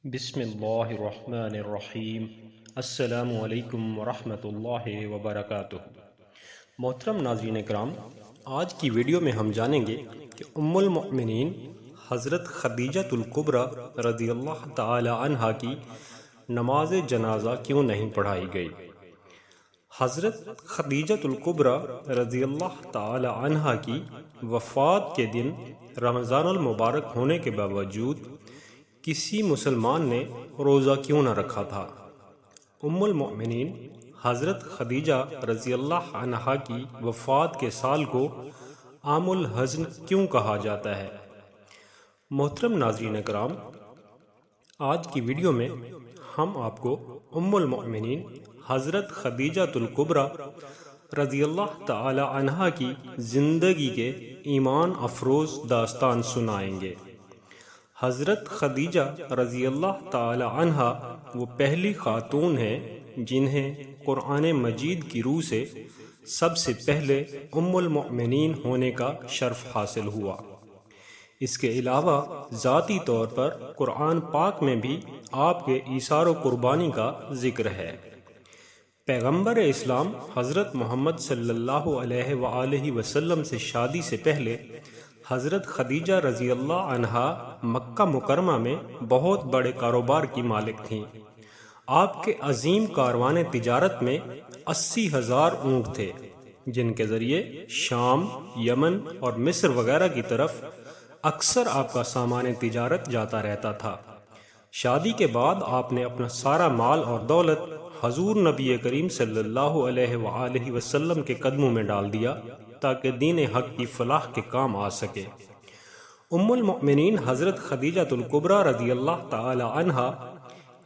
بسم اللہ الرحمن الرحیم۔ السلام علیکم ورحمۃ اللہ وبرکاتہ۔ محترم ناظرین کرام، آج کی ویڈیو میں ہم جانیں گے کہ ام المؤمنین حضرت خدیجہ الکبریٰ رضی اللہ تعالی عنہا کی نماز جنازہ کیوں نہیں پڑھائی گئی۔ حضرت خدیجہ الکبریٰ رضی اللہ تعالی عنہا کی وفات کے دن رمضان المبارک ہونے کے باوجود کسی مسلمان نے روزہ کیوں نہ رکھا تھا؟ ام المؤمنین حضرت خدیجہ رضی اللہ عنہا کی وفات کے سال کو عام الحزن کیوں کہا جاتا ہے؟ محترم ناظرین کرام، آج کی ویڈیو میں ہم آپ کو ام المؤمنین حضرت خدیجہ الکبریٰ رضی اللہ تعالی عنہا کی زندگی کے ایمان افروز داستان سنائیں گے۔ حضرت خدیجہ رضی اللہ تعالی عنہا وہ پہلی خاتون ہیں جنہیں قرآن مجید کی روح سے سب سے پہلے ام المؤمنین ہونے کا شرف حاصل ہوا۔ اس کے علاوہ ذاتی طور پر قرآن پاک میں بھی آپ کے ایثار و قربانی کا ذکر ہے۔ پیغمبر اسلام حضرت محمد صلی اللہ علیہ وآلہ وسلم سے شادی سے پہلے حضرت خدیجہ رضی اللہ عنہا مکہ مکرمہ میں بہت بڑے کاروبار کی مالک تھیں۔ آپ کے عظیم کاروان تجارت میں 80,000 اونٹ تھے، جن کے ذریعے شام، یمن اور مصر وغیرہ کی طرف اکثر آپ کا سامان تجارت جاتا رہتا تھا۔ شادی کے بعد آپ نے اپنا سارا مال اور دولت حضور نبی کریم صلی اللہ علیہ وآلہ وسلم کے قدموں میں ڈال دیا تاکہ دین حق کی فلاح کے کام آ سکے۔ ام المؤمنین حضرت خدیجہ الکبریٰ رضی اللہ تعالی عنہا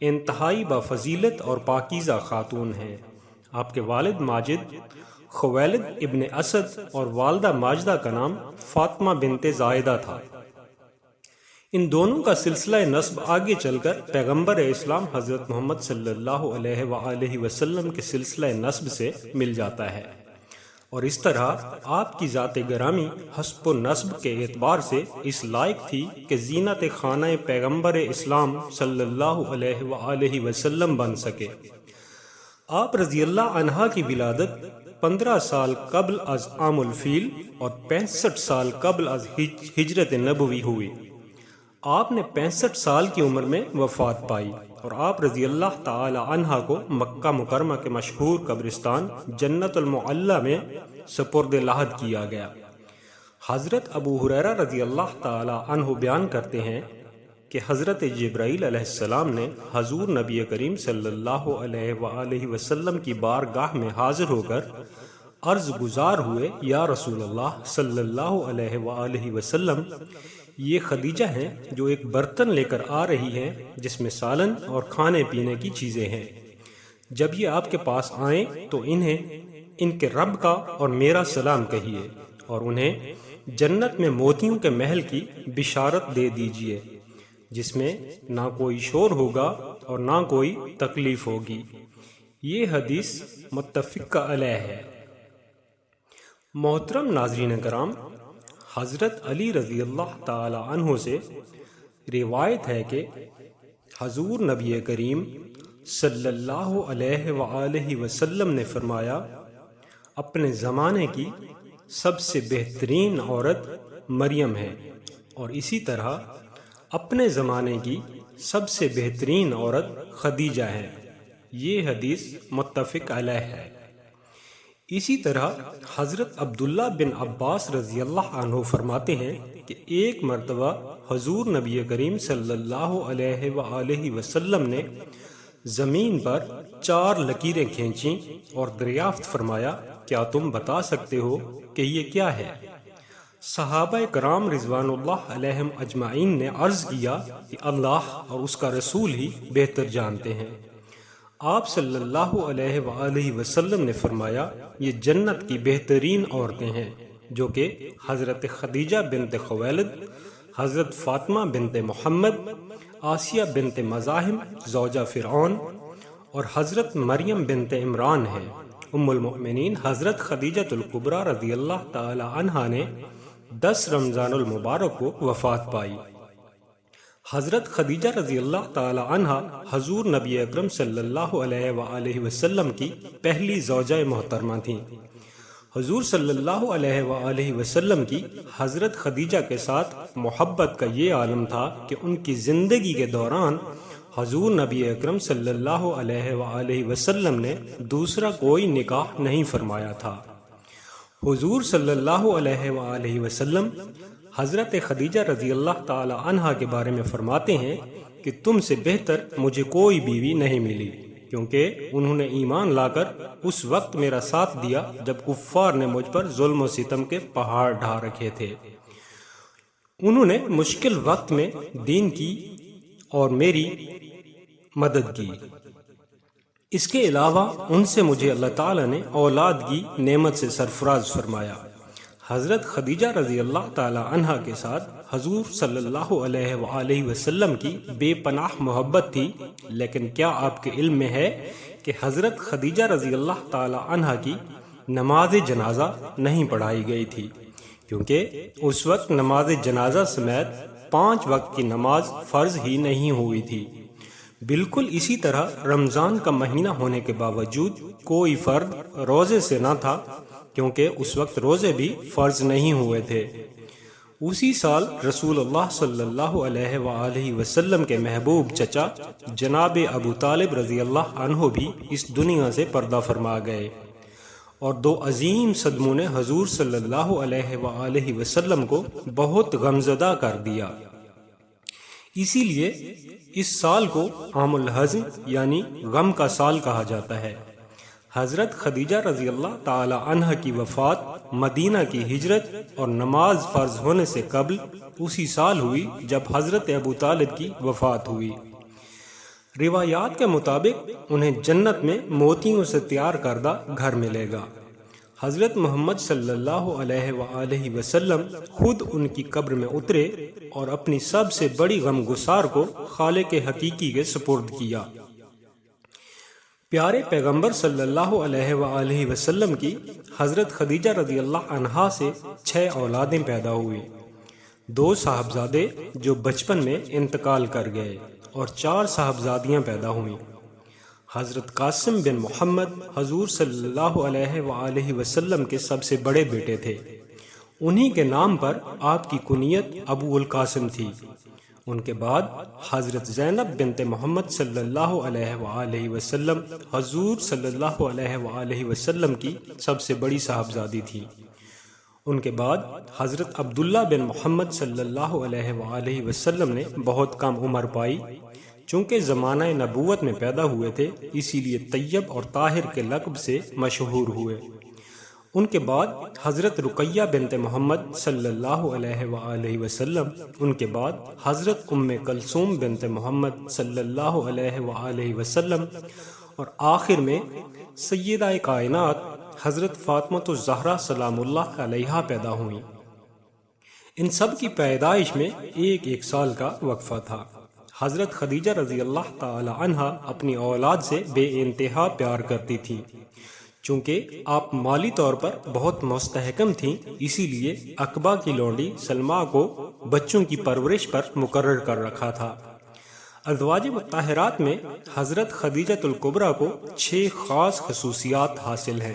انتہائی بافضیلت اور پاکیزہ خاتون ہیں۔ آپ کے والد ماجد خویلد ابن اسد اور والدہ ماجدہ کا نام فاطمہ بنت زائدہ تھا۔ ان دونوں کا سلسلہ نسب آگے چل کر پیغمبر اسلام حضرت محمد صلی اللہ علیہ وآلہ وسلم کے سلسلہ نسب سے مل جاتا ہے، اور اس طرح آپ کی ذات گرامی حسب و نسب کے اعتبار سے اس لائق تھی کہ زینت خانہ پیغمبر اسلام صلی اللہ علیہ وآلہ وسلم بن سکے۔ آپ رضی اللہ عنہا کی ولادت 15 سال قبل از عام الفیل اور 65 سال قبل از ہجرت نبوی ہوئی۔ آپ نے 65 سال کی عمر میں وفات پائی اور آپ رضی اللہ تعالی عنہا کو مکہ مکرمہ کے مشہور قبرستان جنت المعلی میں سپرد لحد کیا گیا۔ حضرت ابو ہریرہ رضی اللہ تعالی عنہ بیان کرتے ہیں کہ حضرت جبرائیل علیہ السلام نے حضور نبی کریم صلی اللہ علیہ وآلہ وسلم کی بارگاہ میں حاضر ہو کر عرض گزار ہوئے، یا رسول اللہ صلی اللہ علیہ وآلہ وسلم، یہ خدیجہ ہیں جو ایک برتن لے کر آ رہی ہیں جس میں سالن اور کھانے پینے کی چیزیں ہیں۔ جب یہ آپ کے پاس آئیں تو انہیں ان کے رب کا اور میرا سلام کہیے، اور انہیں جنت میں موتیوں کے محل کی بشارت دے دیجیے جس میں نہ کوئی شور ہوگا اور نہ کوئی تکلیف ہوگی۔ یہ حدیث متفق علیہ ہے۔ محترم ناظرین کرام، حضرت علی رضی اللہ تعالی عنہ سے روایت ہے کہ حضور نبی کریم صلی اللہ علیہ وآلہ وسلم نے فرمایا، اپنے زمانے کی سب سے بہترین عورت مریم ہے، اور اسی طرح اپنے زمانے کی سب سے بہترین عورت خدیجہ ہے۔ یہ حدیث متفق علیہ ہے۔ اسی طرح حضرت عبداللہ بن عباس رضی اللہ عنہ فرماتے ہیں کہ ایک مرتبہ حضور نبی کریم صلی اللہ علیہ وآلہ وسلم نے زمین پر 4 لکیریں کھینچیں اور دریافت فرمایا، کیا تم بتا سکتے ہو کہ یہ کیا ہے؟ صحابہ کرام رضوان اللہ علیہم اجمعین نے عرض کیا کہ اللہ اور اس کا رسول ہی بہتر جانتے ہیں۔ آپ صلی اللہ علیہ وآلہ وسلم نے فرمایا، یہ جنت کی بہترین عورتیں ہیں، جو کہ حضرت خدیجہ بنت خویلد، حضرت فاطمہ بنت محمد، آسیہ بنت مزاحم زوجہ فرعون، اور حضرت مریم بنت عمران ہیں۔ ام المؤمنین حضرت خدیجہ الکبریٰ رضی اللہ تعالی عنہا نے 10 رمضان المبارک کو وفات پائی۔ حضرت خدیجہ رضی اللہ تعالی عنہا حضور نبی اکرم صلی اللہ علیہ وآلہ وسلم کی پہلی زوجہ محترمہ تھیں۔ حضور صلی اللہ علیہ وآلہ وسلم کی حضرت خدیجہ کے ساتھ محبت کا یہ عالم تھا کہ ان کی زندگی کے دوران حضور نبی اکرم صلی اللہ علیہ وآلہ وسلم نے دوسرا کوئی نکاح نہیں فرمایا تھا۔ حضور صلی اللہ علیہ وآلہ وسلم حضرت خدیجہ رضی اللہ تعالی عنہا کے بارے میں فرماتے ہیں کہ تم سے بہتر مجھے کوئی بیوی نہیں ملی، کیونکہ انہوں نے ایمان لا کر اس وقت میرا ساتھ دیا جب کفار نے مجھ پر ظلم و ستم کے پہاڑ ڈھا رکھے تھے۔ انہوں نے مشکل وقت میں دین کی اور میری مدد کی۔ اس کے علاوہ ان سے مجھے اللہ تعالیٰ نے اولاد کی نعمت سے سرفراز فرمایا۔ حضرت خدیجہ رضی اللہ تعالی عنہا کے ساتھ حضور صلی اللہ علیہ وآلہ وسلم کی بے پناہ محبت تھی، لیکن کیا آپ کے علم میں ہے کہ حضرت خدیجہ رضی اللہ تعالی عنہا کی نماز جنازہ نہیں پڑھائی گئی تھی، کیونکہ اس وقت نماز جنازہ سمیت 5 وقت کی نماز فرض ہی نہیں ہوئی تھی۔ بالکل اسی طرح رمضان کا مہینہ ہونے کے باوجود کوئی فرد روزے سے نہ تھا، کیونکہ اس وقت روزے بھی فرض نہیں ہوئے تھے۔ اسی سال رسول اللہ صلی اللہ علیہ وآلہ وسلم کے محبوب چچا جناب ابو طالب رضی اللہ عنہ بھی اس دنیا سے پردہ فرما گئے، اور 2 عظیم صدموں نے حضور صلی اللہ علیہ وآلہ وسلم کو بہت غمزدہ کر دیا۔ اسی لیے اس سال کو عام الحزن یعنی غم کا سال کہا جاتا ہے۔ حضرت خدیجہ رضی اللہ تعالی عنہ کی وفات مدینہ کی ہجرت اور نماز فرض ہونے سے قبل اسی سال ہوئی جب حضرت ابو طالب کی وفات ہوئی۔ روایات کے مطابق انہیں جنت میں موتیوں سے تیار کردہ گھر ملے گا۔ حضرت محمد صلی اللہ علیہ وآلہ وسلم خود ان کی قبر میں اترے اور اپنی سب سے بڑی غمگسار کو خالق حقیقی کے سپرد کیا۔ پیارے پیغمبر صلی اللہ علیہ وآلہ وسلم کی حضرت خدیجہ رضی اللہ عنہا سے 6 اولادیں پیدا ہوئی، 2 صاحبزادے جو بچپن میں انتقال کر گئے اور 4 صاحبزادیاں پیدا ہوئیں۔ حضرت قاسم بن محمد حضور صلی اللہ علیہ وآلہ وسلم کے سب سے بڑے بیٹے تھے، انہی کے نام پر آپ کی کنیت ابو القاسم تھی۔ ان کے بعد حضرت زینب بنت محمد صلی اللہ علیہ وآلہ وسلم حضور صلی اللہ علیہ وآلہ وسلم کی سب سے بڑی صاحبزادی تھی۔ ان کے بعد حضرت عبداللہ بن محمد صلی اللہ علیہ وآلہ وسلم نے بہت کم عمر پائی، چونکہ زمانہ نبوت میں پیدا ہوئے تھے، اسی لیے طیب اور طاہر کے لقب سے مشہور ہوئے۔ ان کے بعد حضرت رقیہ بنت محمد صلی اللہ علیہ وآلہ وسلم، ان کے بعد حضرت ام کلثوم بنت محمد صلی اللہ علیہ وآلہ وسلم، اور آخر میں سیدہ کائنات حضرت فاطمہ الزہرا سلام اللہ علیہا پیدا ہوئیں۔ ان سب کی پیدائش میں 1 سال کا وقفہ تھا۔ حضرت خدیجہ رضی اللہ تعالی عنہا اپنی اولاد سے بے انتہا پیار کرتی تھی، چونکہ آپ مالی طور پر بہت مستحکم تھیں، اسی لیے عقبہ کی لونڈی سلمہ کو بچوں کی پرورش پر مقرر کر رکھا تھا۔ ازواج مطہرات میں حضرت خدیجہ الکبریٰ کو 6 خاص خصوصیات حاصل ہیں۔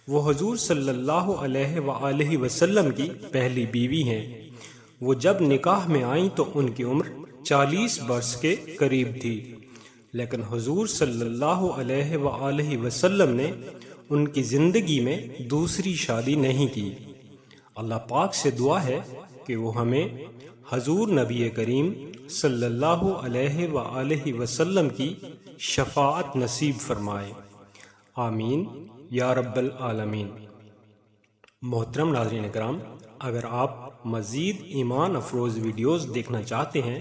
وہ حضور صلی اللہ علیہ وآلہ وسلم کی پہلی بیوی ہیں۔ وہ جب نکاح میں آئیں تو ان کی عمر 40 برس کے قریب تھی، لیکن حضور صلی اللہ علیہ وآلہ وسلم نے ان کی زندگی میں دوسری شادی نہیں کی۔ اللہ پاک سے دعا ہے کہ وہ ہمیں حضور نبی کریم صلی اللہ علیہ وآلہ وسلم کی شفاعت نصیب فرمائے، آمین یا رب العالمین۔ محترم ناظرین کرام، اگر آپ مزید ایمان افروز ویڈیوز دیکھنا چاہتے ہیں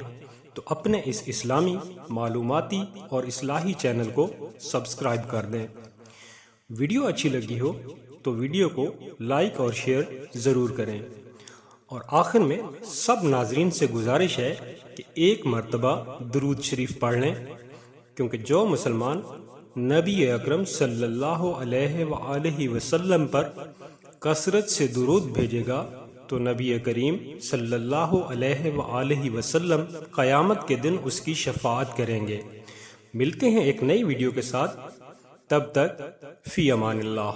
تو اپنے اس اسلامی معلوماتی اور اصلاحی چینل کو سبسکرائب کر دیں۔ ویڈیو اچھی لگی ہو تو ویڈیو کو لائک اور شیئر ضرور کریں، اور آخر میں سب ناظرین سے گزارش ہے کہ 1 مرتبہ درود شریف پڑھ لیں، کیونکہ جو مسلمان نبی اکرم صلی اللہ علیہ وآلہ وسلم پر کثرت سے درود بھیجے گا تو نبی کریم صلی اللہ علیہ وآلہ وسلم قیامت کے دن اس کی شفاعت کریں گے۔ ملتے ہیں ایک نئی ویڈیو کے ساتھ، تب تک فی امان اللہ۔